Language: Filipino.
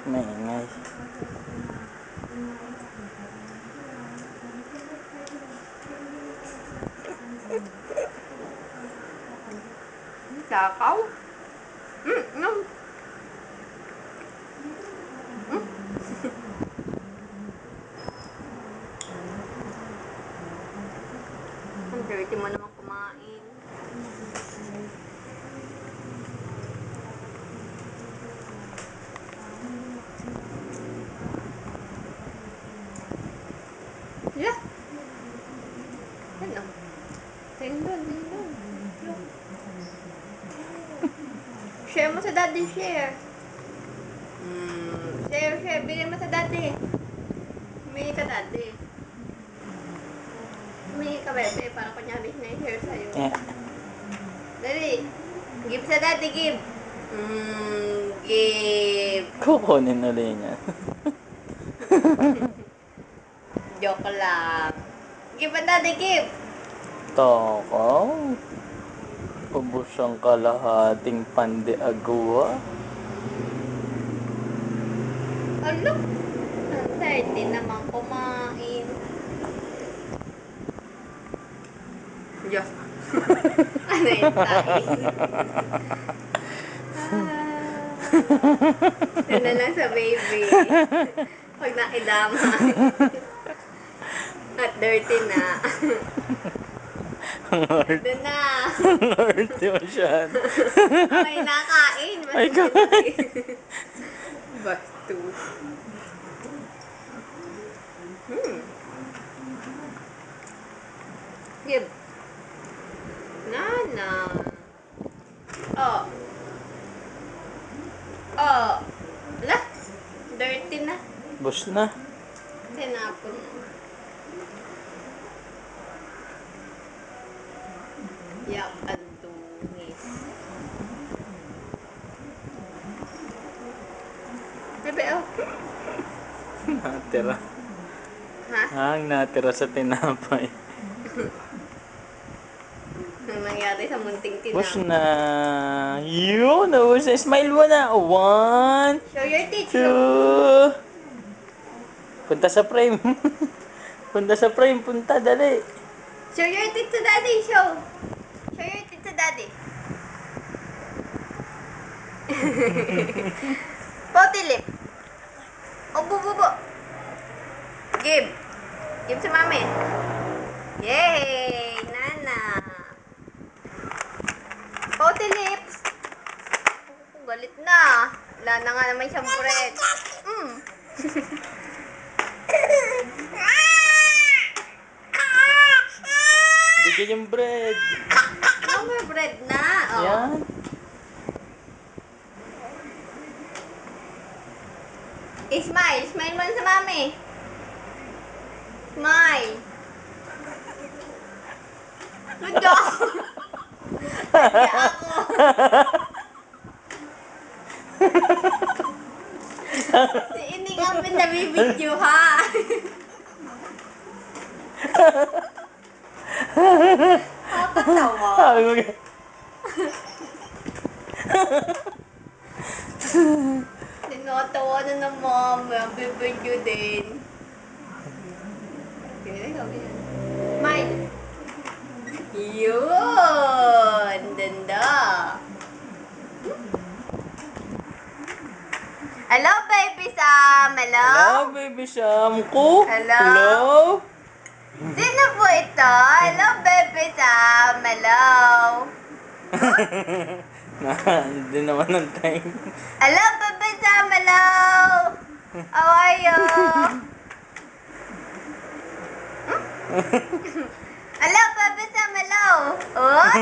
Maingay. Sakaw? No. Ang dirty mo naman kumain. Yeah. Ano? Tingnan. Share mo sa daddy, share. Share. Bigyan mo sa daddy. Humingi ka daddy. Humingi ka bebe, para kunyari na-share sa'yo. Yeah. Dali. Give sa daddy, give. Give. Kukunin ulit niya. Joke lang. Give sa daddy, give. Takaw. Ubus ang kalahating pandi-agwa. Alo? Ang dirty naman kumain. Diyos. Ano yung tain? Yun na lang sa baby. Pag nakidama. At dirty na. Doon na. Lordy masyado. Okay, nakain. Ay, kain. Bastos. Give. Nana. Oh. Ala. Dirty na. Bus na. Tinapon na. Yak, ang dungis. Bebe, oh. Natira. Ha? Ang natira sa tinapay. Anong nangyari sa munting Bus tinapon? na. Yun. Ubus na. Smile mo na. 1, Show your teeth. 2. Punta sa frame. Punta sa frame. Punta. Dali. Show your teeth to daddy. Show. Show your teeth to daddy. Potty lip. Oh, bubo. Give. Give sa mami. Yay! Nana. Potty lips. Galit na. Wala na nga naman siyang bread. Bigyan yung bread. Oh, may bread na. Oh. Yan. Smile. Smile mo na sa mami. Smile. Good job. Kaya ako. Si Ining ang pinabibidyo, ha? Kapatawa. Sabi mo ka. Tinatawa na ng mama. Bibidyo din. Smile. Yun. Ganda. Hello, baby Sam. Hello. Hello, baby Sam ko. Hello. Sino po ito? Hello, baby Sam. Hello. Hindi naman ng time. Hello, baby Sam. Hello. How are you? Hello, baby Sam. Hello. Oh?